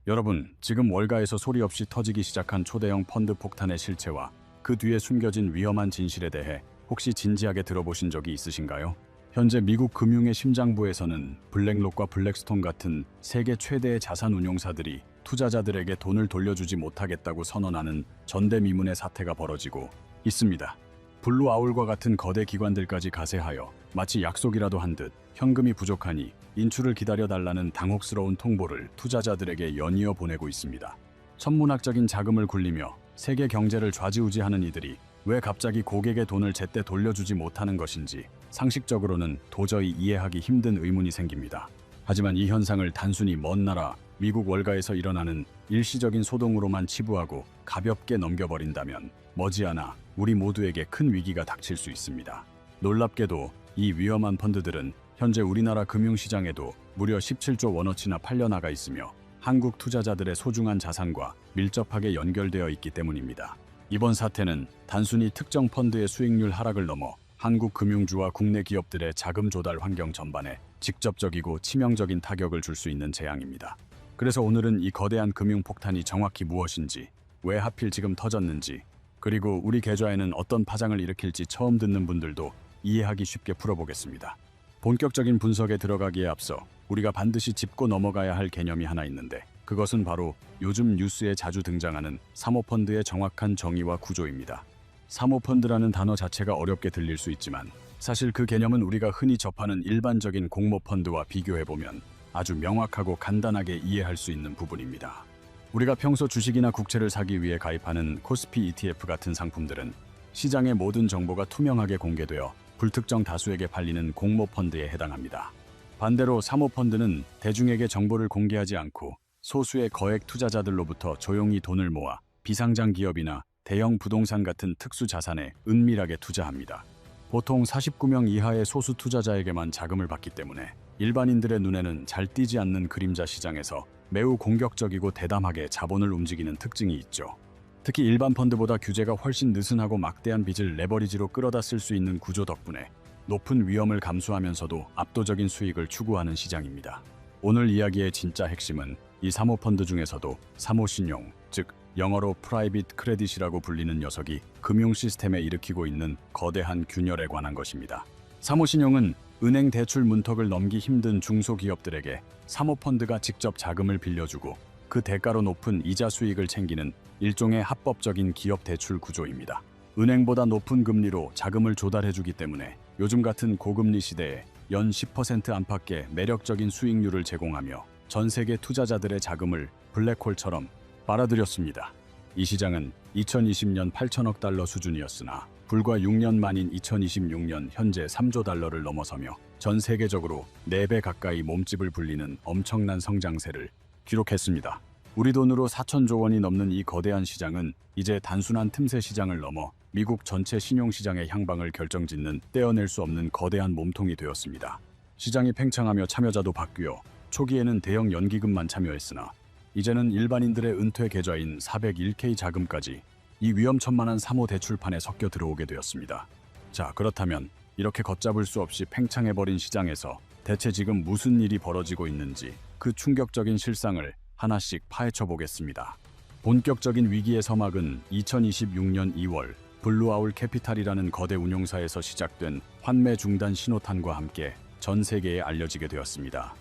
여러분, 지금 월가에서 소리 없이 터지기 시작한 초대형 펀드 폭탄의 실체와 그 뒤에 숨겨진 위험한 진실에 대해 혹시 진지하게 들어보신 적이 있으신가요? 현재 미국 금융의 심장부에서는 블랙록과 블랙스톤 같은 세계 최대의 자산 운용사들이 투자자들에게 돈을 돌려주지 못하겠다고 선언하는 전대미문의 사태가 벌어지고 있습니다. 블루아울과 같은 거대 기관들까지 가세하여 마치 약속이라도 한 듯 현금이 부족하니 인출을 기다려달라는 당혹스러운 통보를 투자자들에게 연이어 보내고 있습니다. 천문학적인 자금을 굴리며 세계 경제를 좌지우지하는 이들이 왜 갑자기 고객의 돈을 제때 돌려주지 못하는 것인지 상식적으로는 도저히 이해하기 힘든 의문이 생깁니다. 하지만 이 현상을 단순히 먼 나라 미국 월가에서 일어나는 일시적인 소동으로만 치부하고 가볍게 넘겨버린다면 머지않아 우리 모두에게 큰 위기가 닥칠 수 있습니다. 놀랍게도 이 위험한 펀드들은 현재 우리나라 금융시장에도 무려 17조 원어치나 팔려나가 있으며 한국 투자자들의 소중한 자산과 밀접하게 연결되어 있기 때문입니다. 이번 사태는 단순히 특정 펀드의 수익률 하락을 넘어 한국 금융주와 국내 기업들의 자금 조달 환경 전반에 직접적이고 치명적인 타격을 줄 수 있는 재앙입니다. 그래서 오늘은 이 거대한 금융 폭탄이 정확히 무엇인지, 왜 하필 지금 터졌는지, 그리고 우리 계좌에는 어떤 파장을 일으킬지 처음 듣는 분들도 이해하기 쉽게 풀어보겠습니다. 본격적인 분석에 들어가기에 앞서 우리가 반드시 짚고 넘어가야 할 개념이 하나 있는데, 그것은 바로 요즘 뉴스에 자주 등장하는 사모펀드의 정확한 정의와 구조입니다. 사모펀드라는 단어 자체가 어렵게 들릴 수 있지만 사실 그 개념은 우리가 흔히 접하는 일반적인 공모펀드와 비교해보면 아주 명확하고 간단하게 이해할 수 있는 부분입니다. 우리가 평소 주식이나 국채를 사기 위해 가입하는 코스피 ETF 같은 상품들은 시장의 모든 정보가 투명하게 공개되어 불특정 다수에게 팔리는 공모펀드에 해당합니다. 반대로 사모펀드는 대중에게 정보를 공개하지 않고 소수의 거액 투자자들로부터 조용히 돈을 모아 비상장 기업이나 대형 부동산 같은 특수 자산에 은밀하게 투자합니다. 보통 49명 이하의 소수 투자자에게만 자금을 받기 때문에 일반인들의 눈에는 잘 띄지 않는 그림자 시장에서 매우 공격적이고 대담하게 자본을 움직이는 특징이 있죠. 특히 일반 펀드보다 규제가 훨씬 느슨하고 막대한 빚을 레버리지로 끌어다 쓸 수 있는 구조 덕분에 높은 위험을 감수하면서도 압도적인 수익을 추구하는 시장입니다. 오늘 이야기의 진짜 핵심은 이 사모펀드 중에서도 사모신용, 즉 영어로 프라이빗 크레딧이라고 불리는 녀석이 금융 시스템에 일으키고 있는 거대한 균열에 관한 것입니다. 사모신용은 은행 대출 문턱을 넘기 힘든 중소기업들에게 사모펀드가 직접 자금을 빌려주고 그 대가로 높은 이자 수익을 챙기는 일종의 합법적인 기업 대출 구조입니다. 은행보다 높은 금리로 자금을 조달해주기 때문에 요즘 같은 고금리 시대에 연 10% 안팎의 매력적인 수익률을 제공하며 전 세계 투자자들의 자금을 블랙홀처럼 빨아들였습니다. 이 시장은 2020년 8천억 달러 수준이었으나 불과 6년 만인 2026년 현재 3조 달러를 넘어서며 전 세계적으로 4배 가까이 몸집을 불리는 엄청난 성장세를 기록했습니다. 우리 돈으로 4천조 원이 넘는 이 거대한 시장은 이제 단순한 틈새 시장을 넘어 미국 전체 신용시장의 향방을 결정짓는 떼어낼 수 없는 거대한 몸통이 되었습니다. 시장이 팽창하며 참여자도 바뀌어 초기에는 대형 연기금만 참여했으나 이제는 일반인들의 은퇴 계좌인 401k 자금까지 이 위험천만한 사모 대출판에 섞여 들어오게 되었습니다. 자, 그렇다면 이렇게 걷잡을 수 없이 팽창해버린 시장에서 대체 지금 무슨 일이 벌어지고 있는지 그 충격적인 실상을 하나씩 파헤쳐 보겠습니다. 본격적인 위기의 서막은 2026년 2월 블루아울 캐피탈이라는 거대 운용사에서 시작된 환매 중단 신호탄과 함께 전 세계에 알려지게 되었습니다.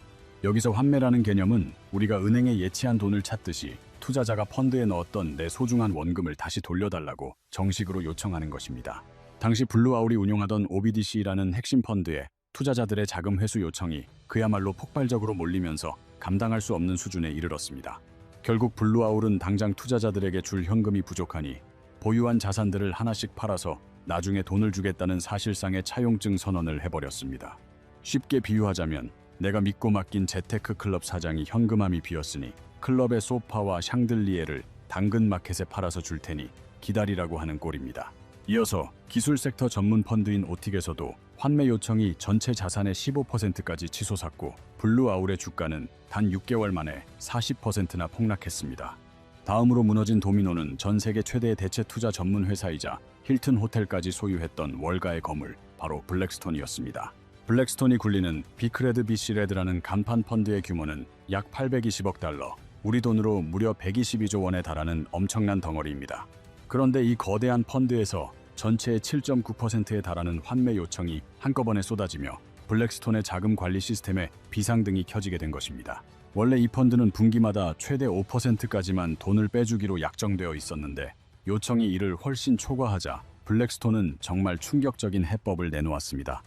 여기서 환매라는 개념은 우리가 은행에 예치한 돈을 찾듯이 투자자가 펀드에 넣었던 내 소중한 원금을 다시 돌려달라고 정식으로 요청하는 것입니다. 당시 블루아울이 운용하던 OBDC라는 핵심 펀드에 투자자들의 자금 회수 요청이 그야말로 폭발적으로 몰리면서 감당할 수 없는 수준에 이르렀습니다. 결국 블루아울은 당장 투자자들에게 줄 현금이 부족하니 보유한 자산들을 하나씩 팔아서 나중에 돈을 주겠다는 사실상의 차용증 선언을 해버렸습니다. 쉽게 비유하자면 내가 믿고 맡긴 재테크 클럽 사장이 현금함이 비었으니 클럽의 소파와 샹들리에를 당근마켓에 팔아서 줄 테니 기다리라고 하는 꼴입니다. 이어서 기술 섹터 전문 펀드인 오틱에서도 환매 요청이 전체 자산의 15%까지 치솟았고 블루아울의 주가는 단 6개월 만에 40%나 폭락했습니다. 다음으로 무너진 도미노는 전 세계 최대의 대체 투자 전문 회사이자 힐튼 호텔까지 소유했던 월가의 거물, 바로 블랙스톤이었습니다. 블랙스톤이 굴리는 비크레드 BC레드라는 간판 펀드의 규모는 약 820억 달러, 우리 돈으로 무려 122조 원에 달하는 엄청난 덩어리입니다. 그런데 이 거대한 펀드에서 전체의 7.9%에 달하는 환매 요청이 한꺼번에 쏟아지며 블랙스톤의 자금 관리 시스템에 비상등이 켜지게 된 것입니다. 원래 이 펀드는 분기마다 최대 5%까지만 돈을 빼주기로 약정되어 있었는데 요청이 이를 훨씬 초과하자 블랙스톤은 정말 충격적인 해법을 내놓았습니다.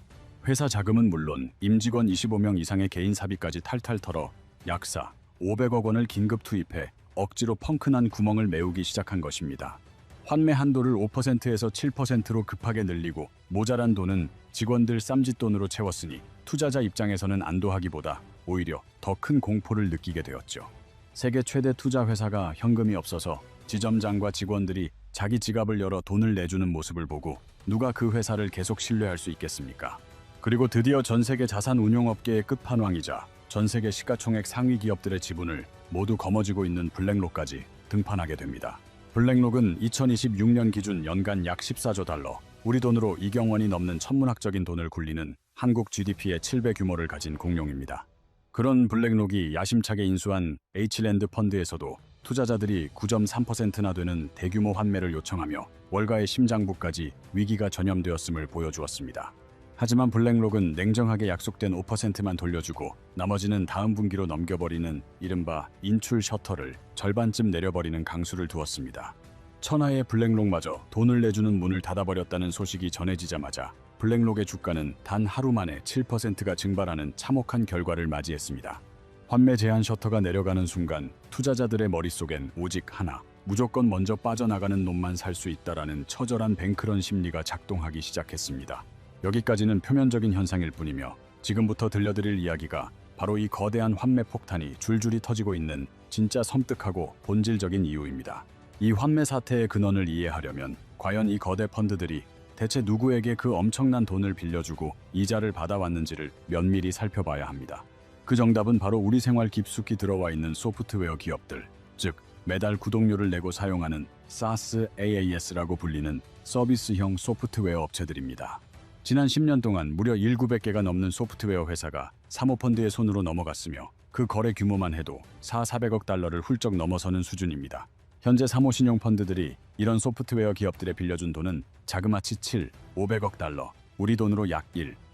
회사 자금은 물론 임직원 25명 이상의 개인 사비까지 탈탈 털어 약사 500억 원을 긴급 투입해 억지로 펑크난 구멍을 메우기 시작한 것입니다. 환매 한도를 5%에서 7%로 급하게 늘리고 모자란 돈은 직원들 쌈짓돈으로 채웠으니 투자자 입장에서는 안도하기보다 오히려 더 큰 공포를 느끼게 되었죠. 세계 최대 투자 회사가 현금이 없어서 지점장과 직원들이 자기 지갑을 열어 돈을 내주는 모습을 보고 누가 그 회사를 계속 신뢰할 수 있겠습니까? 그리고 드디어 전 세계 자산 운용업계의 끝판왕이자 전 세계 시가총액 상위 기업들의 지분을 모두 거머쥐고 있는 블랙록까지 등판하게 됩니다. 블랙록은 2026년 기준 연간 약 14조 달러, 우리 돈으로 2경 원이 넘는 천문학적인 돈을 굴리는 한국 GDP의 7배 규모를 가진 공룡입니다. 그런 블랙록이 야심차게 인수한 H랜드 펀드에서도 투자자들이 9.3%나 되는 대규모 환매를 요청하며 월가의 심장부까지 위기가 전염되었음을 보여주었습니다. 하지만 블랙록은 냉정하게 약속된 5%만 돌려주고 나머지는 다음 분기로 넘겨버리는 이른바 인출 셔터를 절반쯤 내려버리는 강수를 두었습니다. 천하의 블랙록마저 돈을 내주는 문을 닫아버렸다는 소식이 전해지자마자 블랙록의 주가는 단 하루 만에 7%가 증발하는 참혹한 결과를 맞이했습니다. 환매 제한 셔터가 내려가는 순간 투자자들의 머릿속엔 오직 하나, 무조건 먼저 빠져나가는 놈만 살 수 있다라는 처절한 뱅크런 심리가 작동하기 시작했습니다. 여기까지는 표면적인 현상일 뿐이며 지금부터 들려드릴 이야기가 바로 이 거대한 환매 폭탄이 줄줄이 터지고 있는 진짜 섬뜩하고 본질적인 이유입니다. 이 환매 사태의 근원을 이해하려면 과연 이 거대 펀드들이 대체 누구에게 그 엄청난 돈을 빌려주고 이자를 받아왔는지를 면밀히 살펴봐야 합니다. 그 정답은 바로 우리 생활 깊숙이 들어와 있는 소프트웨어 기업들, 즉 매달 구독료를 내고 사용하는 SaaS, AAS라고 불리는 서비스형 소프트웨어 업체들입니다. 지난 10년 동안 무려 1,900개가 넘는 소프트웨어 회사가 사모펀드의 손으로 넘어갔으며 그 거래 규모만 해도 400억 달러를 훌쩍 넘어서는 수준입니다. 현재 사모신용 펀드들이 이런 소프트웨어 기업들에 빌려준 돈은 자그마치 500억 달러, 우리 돈으로 약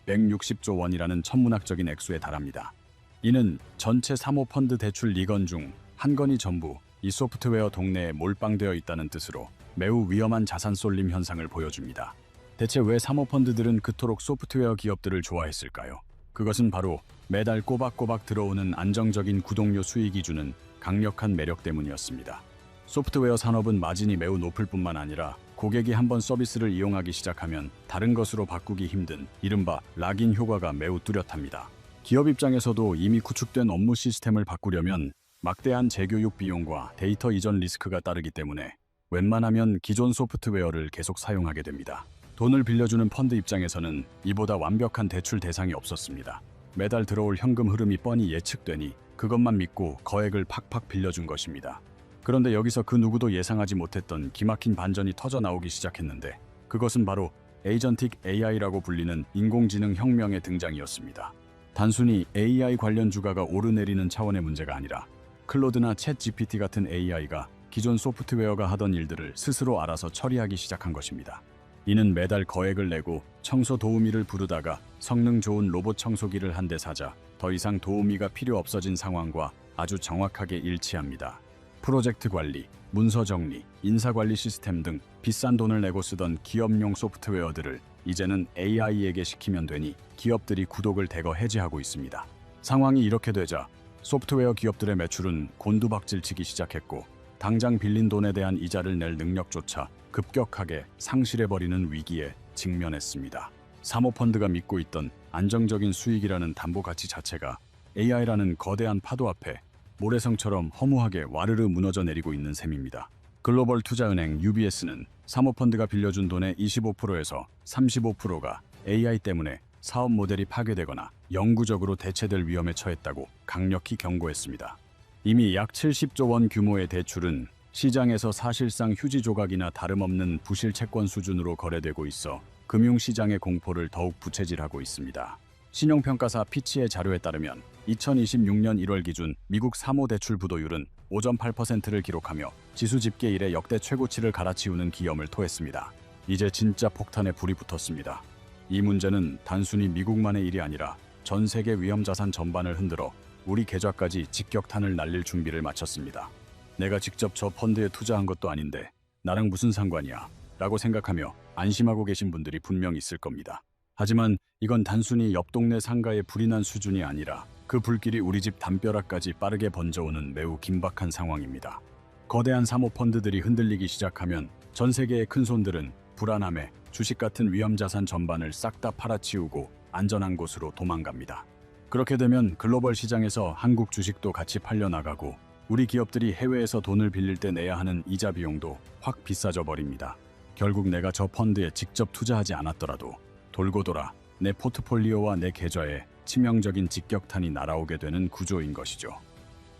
160조 원이라는 천문학적인 액수에 달합니다. 이는 전체 사모펀드 대출 리건 중 한 건이 전부 이 소프트웨어 동네에 몰빵되어 있다는 뜻으로 매우 위험한 자산 쏠림 현상을 보여줍니다. 대체 왜 사모펀드들은 그토록 소프트웨어 기업들을 좋아했을까요? 그것은 바로 매달 꼬박꼬박 들어오는 안정적인 구독료 수익이 주는 강력한 매력 때문이었습니다. 소프트웨어 산업은 마진이 매우 높을 뿐만 아니라 고객이 한번 서비스를 이용하기 시작하면 다른 것으로 바꾸기 힘든 이른바 락인 효과가 매우 뚜렷합니다. 기업 입장에서도 이미 구축된 업무 시스템을 바꾸려면 막대한 재교육 비용과 데이터 이전 리스크가 따르기 때문에 웬만하면 기존 소프트웨어를 계속 사용하게 됩니다. 돈을 빌려주는 펀드 입장에서는 이보다 완벽한 대출 대상이 없었습니다. 매달 들어올 현금 흐름이 뻔히 예측되니 그것만 믿고 거액을 팍팍 빌려준 것입니다. 그런데 여기서 그 누구도 예상하지 못했던 기막힌 반전이 터져 나오기 시작했는데 그것은 바로 에이전틱 AI라고 불리는 인공지능 혁명의 등장이었습니다. 단순히 AI 관련 주가가 오르내리는 차원의 문제가 아니라 클로드나 챗 GPT 같은 AI가 기존 소프트웨어가 하던 일들을 스스로 알아서 처리하기 시작한 것입니다. 이는 매달 거액을 내고 청소 도우미를 부르다가 성능 좋은 로봇 청소기를 한 대 사자 더 이상 도우미가 필요 없어진 상황과 아주 정확하게 일치합니다. 프로젝트 관리, 문서 정리, 인사 관리 시스템 등 비싼 돈을 내고 쓰던 기업용 소프트웨어들을 이제는 AI에게 시키면 되니 기업들이 구독을 대거 해지하고 있습니다. 상황이 이렇게 되자 소프트웨어 기업들의 매출은 곤두박질치기 시작했고 당장 빌린 돈에 대한 이자를 낼 능력조차 급격하게 상실해버리는 위기에 직면했습니다. 사모펀드가 믿고 있던 안정적인 수익이라는 담보가치 자체가 AI라는 거대한 파도 앞에 모래성처럼 허무하게 와르르 무너져 내리고 있는 셈입니다. 글로벌 투자은행 UBS는 사모펀드가 빌려준 돈의 25%에서 35%가 AI 때문에 사업 모델이 파괴되거나 영구적으로 대체될 위험에 처했다고 강력히 경고했습니다. 이미 약 70조 원 규모의 대출은 시장에서 사실상 휴지 조각이나 다름없는 부실 채권 수준으로 거래되고 있어 금융시장의 공포를 더욱 부채질하고 있습니다. 신용평가사 피치의 자료에 따르면 2026년 1월 기준 미국 사모대출 부도율은 5.8%를 기록하며 지수 집계 이래 역대 최고치를 갈아치우는 기염을 토했습니다. 이제 진짜 폭탄에 불이 붙었습니다. 이 문제는 단순히 미국만의 일이 아니라 전 세계 위험자산 전반을 흔들어 우리 계좌까지 직격탄을 날릴 준비를 마쳤습니다. 내가 직접 저 펀드에 투자한 것도 아닌데 나랑 무슨 상관이야? 라고 생각하며 안심하고 계신 분들이 분명 있을 겁니다. 하지만 이건 단순히 옆 동네 상가에 불이 난 수준이 아니라 그 불길이 우리 집 담벼락까지 빠르게 번져오는 매우 긴박한 상황입니다. 거대한 사모펀드들이 흔들리기 시작하면 전 세계의 큰손들은 불안함에 주식 같은 위험자산 전반을 싹 다 팔아치우고 안전한 곳으로 도망갑니다. 그렇게 되면 글로벌 시장에서 한국 주식도 같이 팔려나가고 우리 기업들이 해외에서 돈을 빌릴 때 내야 하는 이자 비용도 확 비싸져 버립니다. 결국 내가 저 펀드에 직접 투자하지 않았더라도 돌고 돌아 내 포트폴리오와 내 계좌에 치명적인 직격탄이 날아오게 되는 구조인 것이죠.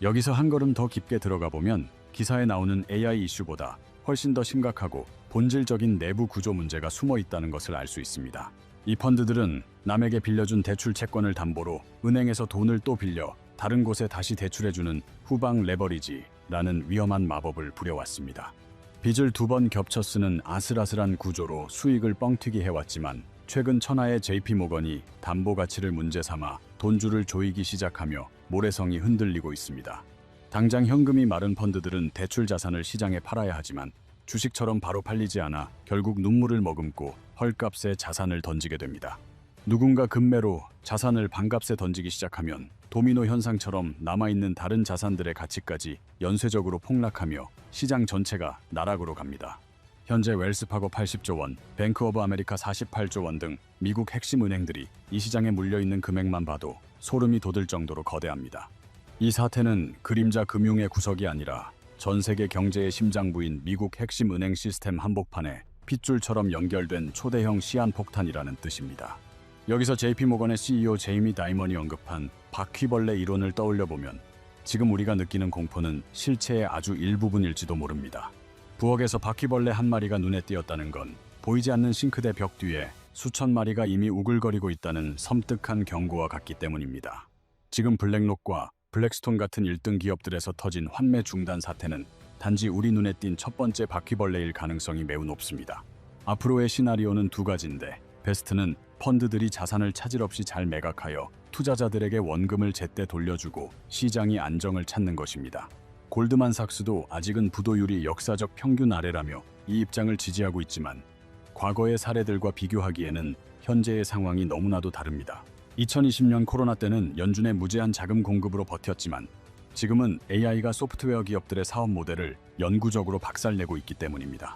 여기서 한 걸음 더 깊게 들어가 보면 기사에 나오는 AI 이슈보다 훨씬 더 심각하고 본질적인 내부 구조 문제가 숨어 있다는 것을 알 수 있습니다. 이 펀드들은 남에게 빌려준 대출 채권을 담보로 은행에서 돈을 또 빌려 다른 곳에 다시 대출해주는 후방 레버리지라는 위험한 마법을 부려왔습니다. 빚을 2번 겹쳐 쓰는 아슬아슬한 구조로 수익을 뻥튀기 해왔지만 최근 천하의 JP모건이 담보 가치를 문제 삼아 돈줄을 조이기 시작하며 모래성이 흔들리고 있습니다. 당장 현금이 마른 펀드들은 대출 자산을 시장에 팔아야 하지만 주식처럼 바로 팔리지 않아 결국 눈물을 머금고 헐값에 자산을 던지게 됩니다. 누군가 급매로 자산을 반값에 던지기 시작하면 도미노 현상처럼 남아있는 다른 자산들의 가치까지 연쇄적으로 폭락하며 시장 전체가 나락으로 갑니다. 현재 웰스파고 80조 원, 뱅크 오브 아메리카 48조 원 등 미국 핵심 은행들이 이 시장에 물려있는 금액만 봐도 소름이 돋을 정도로 거대합니다. 이 사태는 그림자 금융의 구석이 아니라 전 세계 경제의 심장부인 미국 핵심 은행 시스템 한복판에 핏줄처럼 연결된 초대형 시한폭탄이라는 뜻입니다. 여기서 JP모건의 CEO 제이미 다이먼이 언급한 바퀴벌레 이론을 떠올려보면 지금 우리가 느끼는 공포는 실체의 아주 일부분일지도 모릅니다. 부엌에서 바퀴벌레 한 마리가 눈에 띄었다는 건 보이지 않는 싱크대 벽 뒤에 수천 마리가 이미 우글거리고 있다는 섬뜩한 경고와 같기 때문입니다. 지금 블랙록과 블랙스톤 같은 1등 기업들에서 터진 환매 중단 사태는 단지 우리 눈에 띈 첫 번째 바퀴벌레일 가능성이 매우 높습니다. 앞으로의 시나리오는 두 가지인데 베스트는 펀드들이 자산을 차질 없이 잘 매각하여 투자자들에게 원금을 제때 돌려주고 시장이 안정을 찾는 것입니다. 골드만삭스도 아직은 부도율이 역사적 평균 아래라며 이 입장을 지지하고 있지만 과거의 사례들과 비교하기에는 현재의 상황이 너무나도 다릅니다. 2020년 코로나 때는 연준의 무제한 자금 공급으로 버텼지만 지금은 AI가 소프트웨어 기업들의 사업 모델을 영구적으로 박살내고 있기 때문입니다.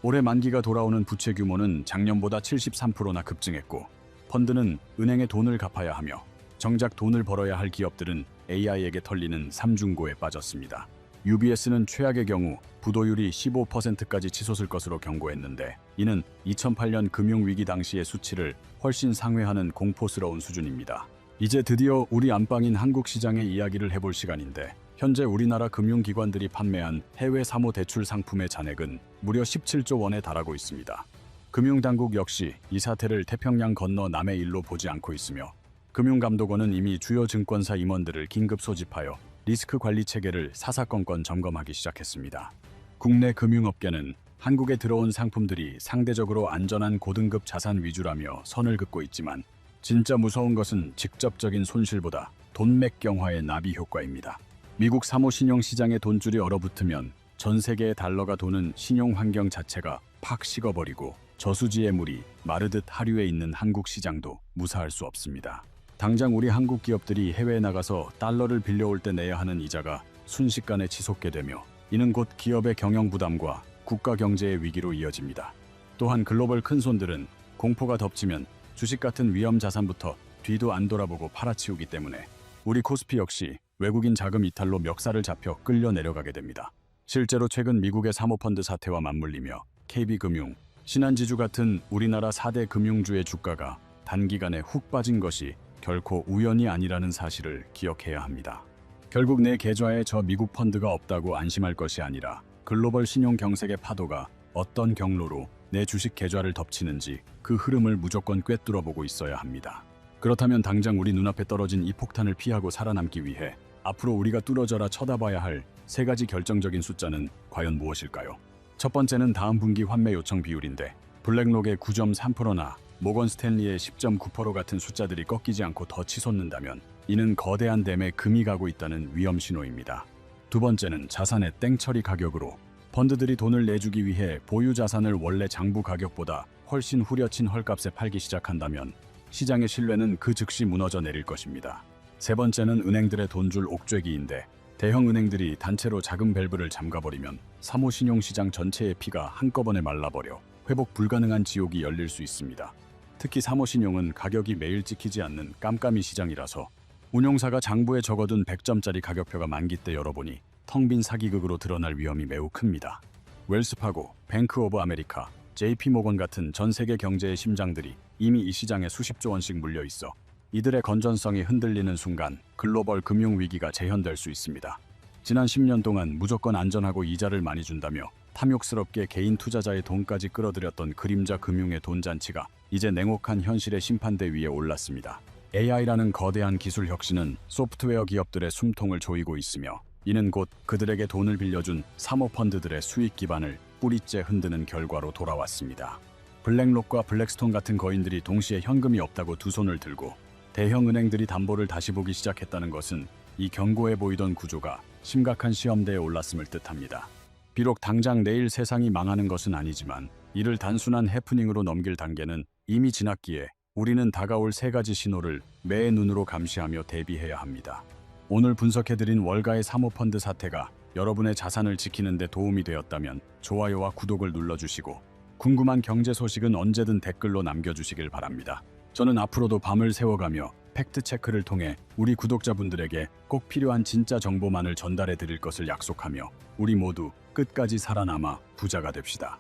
올해 만기가 돌아오는 부채 규모는 작년보다 73%나 급증했고 펀드는 은행에 돈을 갚아야 하며 정작 돈을 벌어야 할 기업들은 AI에게 털리는 삼중고에 빠졌습니다. UBS는 최악의 경우 부도율이 15%까지 치솟을 것으로 경고했는데 이는 2008년 금융위기 당시의 수치를 훨씬 상회하는 공포스러운 수준입니다. 이제 드디어 우리 안방인 한국 시장의 이야기를 해볼 시간인데 현재 우리나라 금융기관들이 판매한 해외 사모대출 상품의 잔액은 무려 17조 원에 달하고 있습니다. 금융당국 역시 이 사태를 태평양 건너 남의 일로 보지 않고 있으며 금융감독원은 이미 주요 증권사 임원들을 긴급 소집하여 리스크 관리 체계를 사사건건 점검하기 시작했습니다. 국내 금융업계는 한국에 들어온 상품들이 상대적으로 안전한 고등급 자산 위주라며 선을 긋고 있지만 진짜 무서운 것은 직접적인 손실보다 돈맥 경화의 나비 효과입니다. 미국 사모 신용 시장에 돈줄이 얼어붙으면 전 세계의 달러가 도는 신용 환경 자체가 팍 식어버리고 저수지의 물이 마르듯 하류에 있는 한국 시장도 무사할 수 없습니다. 당장 우리 한국 기업들이 해외에 나가서 달러를 빌려올 때 내야 하는 이자가 순식간에 치솟게 되며 이는 곧 기업의 경영 부담과 국가 경제의 위기로 이어집니다. 또한 글로벌 큰손들은 공포가 덮치면 주식 같은 위험 자산부터 뒤도 안 돌아보고 팔아치우기 때문에 우리 코스피 역시 외국인 자금 이탈로 멱살을 잡혀 끌려 내려가게 됩니다. 실제로 최근 미국의 사모펀드 사태와 맞물리며 KB금융, 신한지주 같은 우리나라 4대 금융주의 주가가 단기간에 훅 빠진 것이 결코 우연이 아니라는 사실을 기억해야 합니다. 결국 내 계좌에 저 미국 펀드가 없다고 안심할 것이 아니라 글로벌 신용 경색의 파도가 어떤 경로로 내 주식 계좌를 덮치는지 그 흐름을 무조건 꿰뚫어 보고 있어야 합니다. 그렇다면 당장 우리 눈앞에 떨어진 이 폭탄을 피하고 살아남기 위해 앞으로 우리가 뚫어져라 쳐다봐야 할 세 가지 결정적인 숫자는 과연 무엇일까요? 첫 번째는 다음 분기 환매 요청 비율인데 블랙록의 9.3%나 모건 스탠리의 10.9% 같은 숫자들이 꺾이지 않고 더 치솟는다면 이는 거대한 댐에 금이 가고 있다는 위험 신호입니다. 두 번째는 자산의 땡처리 가격으로 펀드들이 돈을 내주기 위해 보유 자산을 원래 장부 가격보다 훨씬 후려친 헐값에 팔기 시작한다면 시장의 신뢰는 그 즉시 무너져 내릴 것입니다. 세 번째는 은행들의 돈줄 옥죄기인데 대형 은행들이 단체로 자금 밸브를 잠가버리면 사모신용시장 전체의 피가 한꺼번에 말라버려 회복 불가능한 지옥이 열릴 수 있습니다. 특히 사모신용은 가격이 매일 찍히지 않는 깜깜이 시장이라서 운용사가 장부에 적어둔 100점짜리 가격표가 만기 때 열어보니 텅 빈 사기극으로 드러날 위험이 매우 큽니다. 웰스파고, 뱅크 오브 아메리카, JP모건 같은 전 세계 경제의 심장들이 이미 이 시장에 수십조 원씩 물려 있어 이들의 건전성이 흔들리는 순간 글로벌 금융 위기가 재현될 수 있습니다. 지난 10년 동안 무조건 안전하고 이자를 많이 준다며 탐욕스럽게 개인 투자자의 돈까지 끌어들였던 그림자 금융의 돈잔치가 이제 냉혹한 현실의 심판대 위에 올랐습니다. AI라는 거대한 기술 혁신은 소프트웨어 기업들의 숨통을 조이고 있으며 이는 곧 그들에게 돈을 빌려준 사모펀드들의 수익 기반을 뿌리째 흔드는 결과로 돌아왔습니다. 블랙록과 블랙스톤 같은 거인들이 동시에 현금이 없다고 두 손을 들고 대형 은행들이 담보를 다시 보기 시작했다는 것은 이 견고해 보이던 구조가 심각한 시험대에 올랐음을 뜻합니다. 비록 당장 내일 세상이 망하는 것은 아니지만 이를 단순한 해프닝으로 넘길 단계는 이미 지났기에 우리는 다가올 세 가지 신호를 매의 눈으로 감시하며 대비해야 합니다. 오늘 분석해드린 월가의 사모펀드 사태가 여러분의 자산을 지키는 데 도움이 되었다면 좋아요와 구독을 눌러주시고 궁금한 경제 소식은 언제든 댓글로 남겨주시길 바랍니다. 저는 앞으로도 밤을 새워가며 팩트체크를 통해 우리 구독자분들에게 꼭 필요한 진짜 정보만을 전달해 드릴 것을 약속하며 우리 모두 끝까지 살아남아 부자가 됩시다.